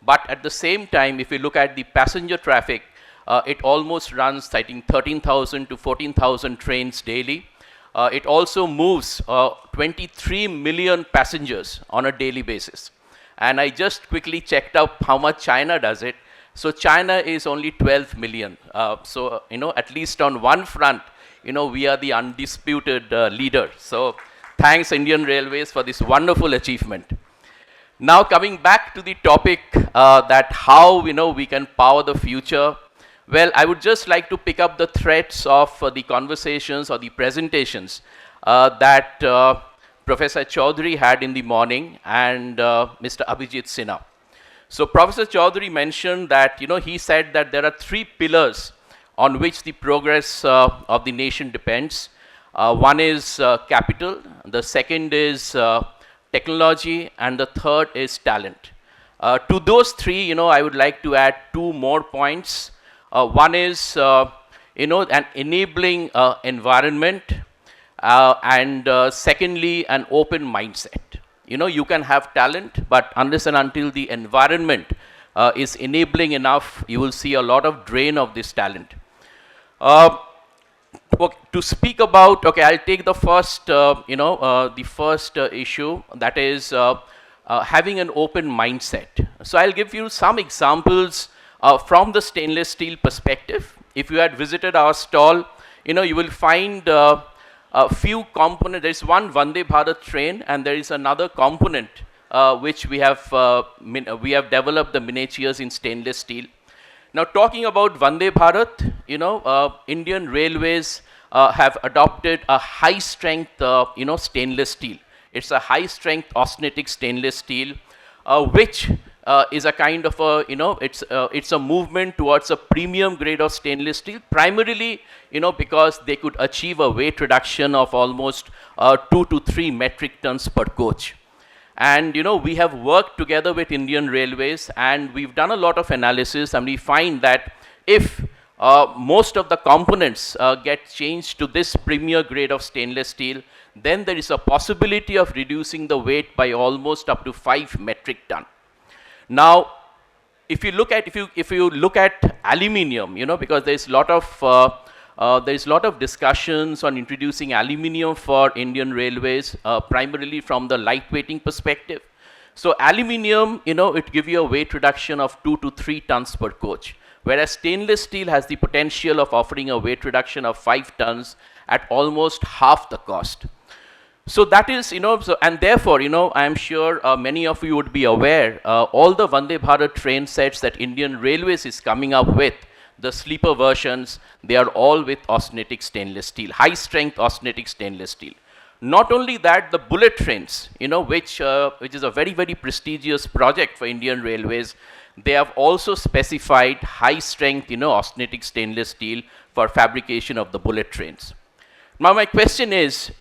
But at the same time, if you look at the passenger traffic, it almost runs, I think, 13,000 to 14,000 trains daily. It also moves 23 million passengers on a daily basis. And I just quickly checked up how much China does it. So China is only 12 million. At least on one front, we are the undisputed leader. So thanks Indian Railways for this wonderful achievement. Now coming back to the topic that how we can power the future. Well, I would just like to pick up the threads of the conversations or the presentations that Professor Chaudhary had in the morning and Mr. Abhijit Sinha. So Professor Chaudhary mentioned that, he said that there are three pillars on which the progress of the nation depends. One is capital, the second is technology, and the third is talent. To those three, I would like to add two more points. One is, an enabling environment, and secondly, an open mindset. You can have talent, but unless and until the environment is enabling enough, you will see a lot of drain of this talent. To speak about, I'll take the first, issue, that is having an open mindset. So I'll give you some examples from the stainless steel perspective. If you had visited our stall, you will find a few components. There is one Vande Bharat train, and there is another component which we have developed the miniatures in stainless steel. Now, talking about Vande Bharat, Indian Railways have adopted a high-strength, stainless steel. It's a high-strength austenitic stainless steel, which is a kind of a, it's a movement towards a premium grade of stainless steel, primarily, because they could achieve a weight reduction of almost 2 to 3 metric tons per coach. And, we have worked together with Indian Railways, and we've done a lot of analysis, and we find that if most of the components get changed to this premier grade of stainless steel, then there is a possibility of reducing the weight by almost up to 5 metric ton. Now, if you look at aluminium, because there's a lot of discussions on introducing aluminium for Indian Railways, primarily from the lightweighting perspective. So aluminium, it gives you a weight reduction of 2 to 3 tons per coach, whereas stainless steel has the potential of offering a weight reduction of 5 tons at almost half the cost. So that is, and therefore, I am sure many of you would be aware, all the Vande Bharat train sets that Indian Railways is coming up with, the sleeper versions, they are all with austenitic stainless steel, high-strength austenitic stainless steel. Not only that, the bullet trains, which is a very, very prestigious project for Indian Railways, they have also specified high-strength, austenitic stainless steel for fabrication of the bullet trains. Now, my question is,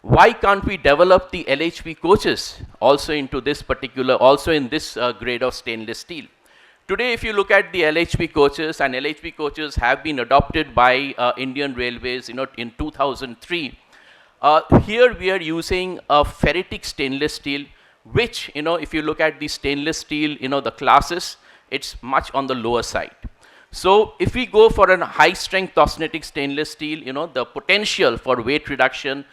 why can't we develop the LHP coaches also into this in this grade of stainless steel? Today, if you look at the LHP coaches, and LHP coaches have been adopted by Indian Railways, in 2003. Here we are using a ferritic stainless steel, which, if you look at the stainless steel, the classes, it's much on the lower side. So if we go for a high-strength austenitic stainless steel, the potential for weight reduction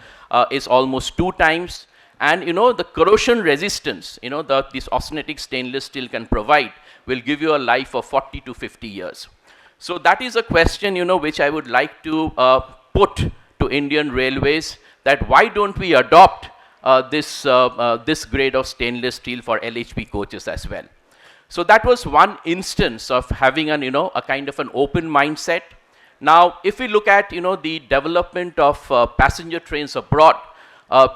is almost 2 times. And, the corrosion resistance, that this austenitic stainless steel can provide will give you a life of 40 to 50 years. So that is a question, which I would like to put to Indian Railways, that why don't we adopt this grade of stainless steel for LHP coaches as well. So that was one instance of having a kind of an open mindset. Now, if we look at, the development of passenger trains abroad,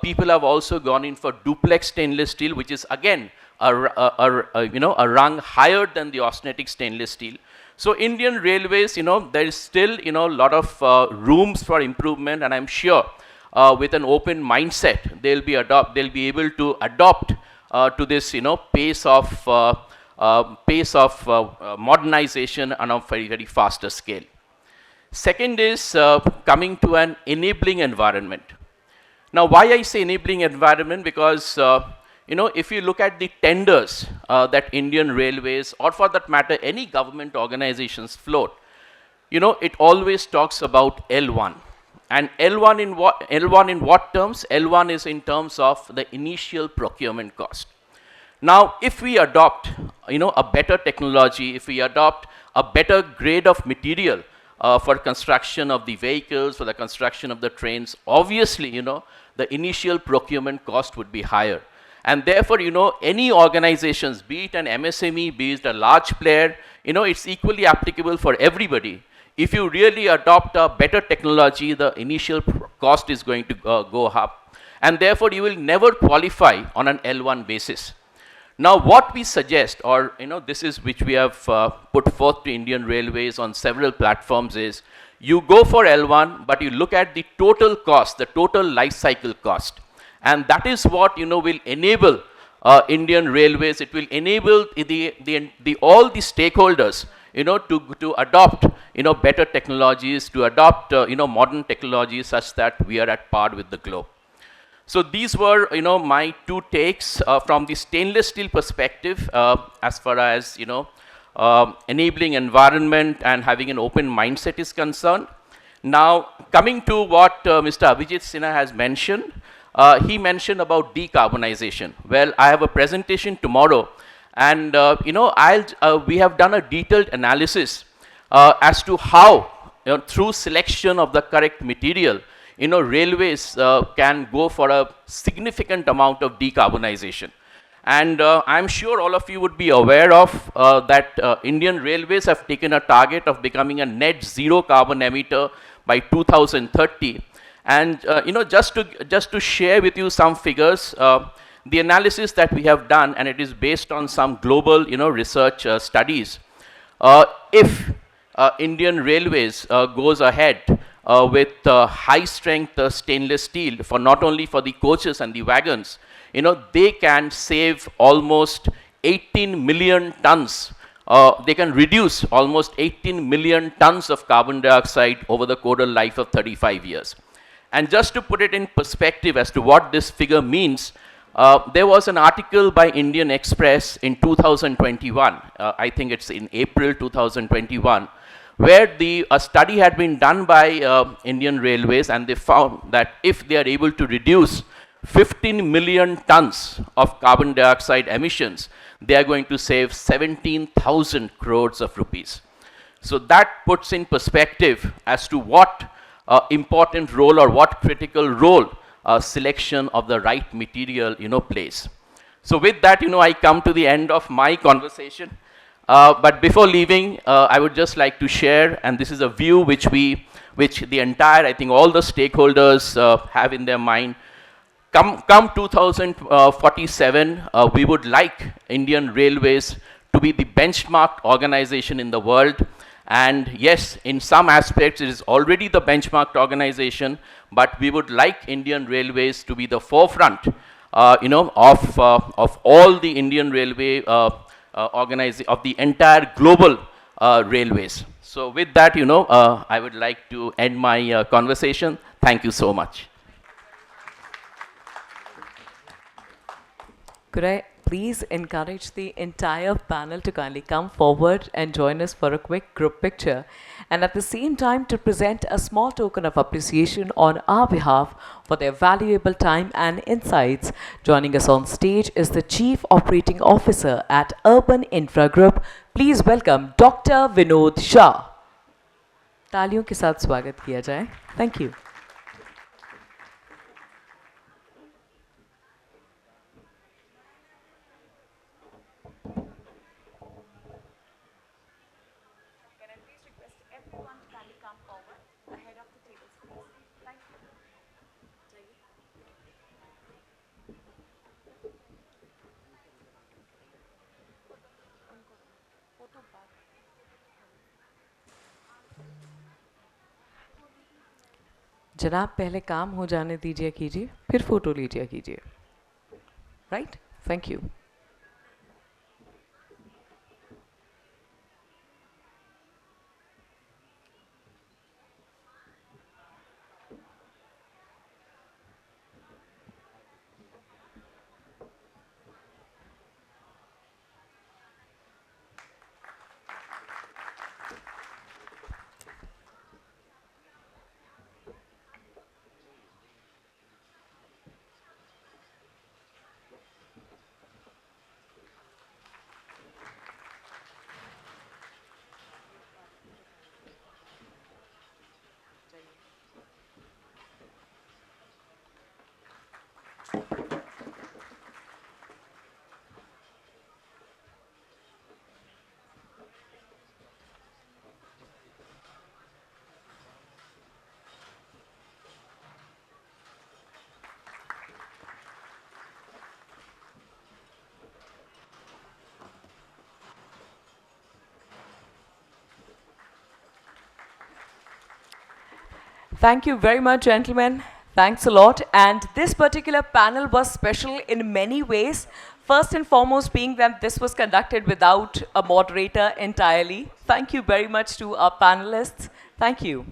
people have also gone in for duplex stainless steel, which is again a rung higher than the austenitic stainless steel. So Indian Railways, there is still, a lot of rooms for improvement, and I'm sure with an open mindset, they'll be able to adopt to this, pace of modernization on a very, very faster scale. Second is coming to an enabling environment. Now, why I say enabling environment? Because if you look at the tenders that Indian Railways, or for that matter, any government organizations float, it always talks about L1. And L1 in what? L1 in what terms? L1 is in terms of the initial procurement cost. Now, if we adopt, a better technology, if we adopt a better grade of material for construction of the vehicles, for the construction of the trains, obviously, the initial procurement cost would be higher. And therefore, any organizations, be it an MSME, be it a large player, it's equally applicable for everybody. If you really adopt a better technology, the initial cost is going to go up. And therefore, you will never qualify on an L1 basis. Now, what we suggest, or this is which we have put forth to Indian Railways on several platforms, is you go for L1, but you look at the total cost, the total life cycle cost. And that is what will enable Indian Railways. It will enable all the stakeholders to adopt better technologies, to adopt modern technologies such that we are at par with the globe. So these were my two takes from the stainless steel perspective as far as enabling environment and having an open mindset is concerned. Now, coming to what Mr. Abhijit Sinha has mentioned, he mentioned about decarbonization. Well, I have a presentation tomorrow, and we have done a detailed analysis as to how, through selection of the correct material, railways can go for a significant amount of decarbonization. And I'm sure all of you would be aware of that Indian Railways have taken a target of becoming a net zero carbon emitter by 2030. And just to share with you some figures, the analysis that we have done, and it is based on some global research studies. If Indian Railways goes ahead with high strength stainless steel for not only for the coaches and the wagons, they can save almost 18 million tons. They can reduce almost 18 million tons of carbon dioxide over the total life of 35 years. And just to put it in perspective as to what this figure means, there was an article by Indian Express in 2021, I think it's in April 2021, where a study had been done by Indian Railways, and they found that if they are able to reduce 15 million tons of carbon dioxide emissions, they are going to save 17,000 crores of rupees. So that puts in perspective as to what important role or what critical role selection of the right material plays. So with that, I come to the end of my conversation. But before leaving, I would just like to share, and this is a view which the entire, I think all the stakeholders have in their mind. Come 2047, we would like Indian Railways to be the benchmark organization in the world. And yes, in some aspects, it is already the benchmarked organization, but we would like Indian Railways to be the forefront, of all the Indian railway of the entire global railways. So with that, I would like to end my conversation. Thank you so much. Could I please encourage the entire panel to kindly come forward and join us for a quick group picture, and at the same time to present a small token of appreciation on our behalf for their valuable time and insights. Joining us on stage is the Chief Operating Officer at Urban Infra Group. Please welcome Dr. Vinod Shah. तालियों के साथ स्वागत किया जाए. Thank you. जनाब पहले काम हो जाने दीजिए कीजिए, फिर फोटो लीजिए कीजिए. Right? Thank you. Thank you very much, gentlemen. Thanks a lot. And this particular panel was special in many ways. First and foremost being that this was conducted without a moderator entirely. Thank you very much to our panelists. Thank you.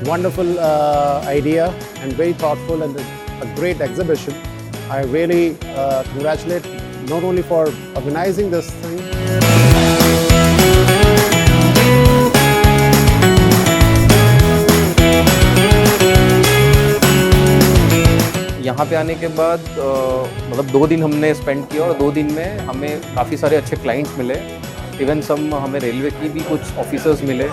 Wonderful idea and very thoughtful and a great exhibition. I really congratulate not only for organizing this thing. यहाँ पे आने के बाद मतलब 2 दिन हमने spend किया और 2 दिन में हमें काफ़ी सारे अच्छे क्लाइंट्स मिले। इवन सम हमें रेलवे की भी कुछ ऑफिसर्स मिले।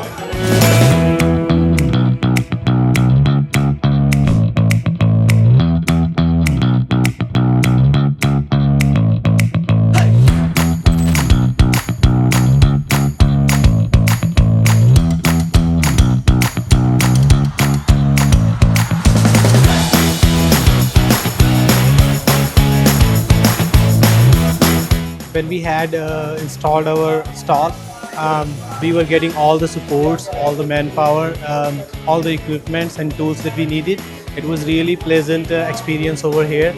When we had installed our stall, we were getting all the supports, all the manpower, all the equipments and tools that we needed. It was really pleasant experience over here.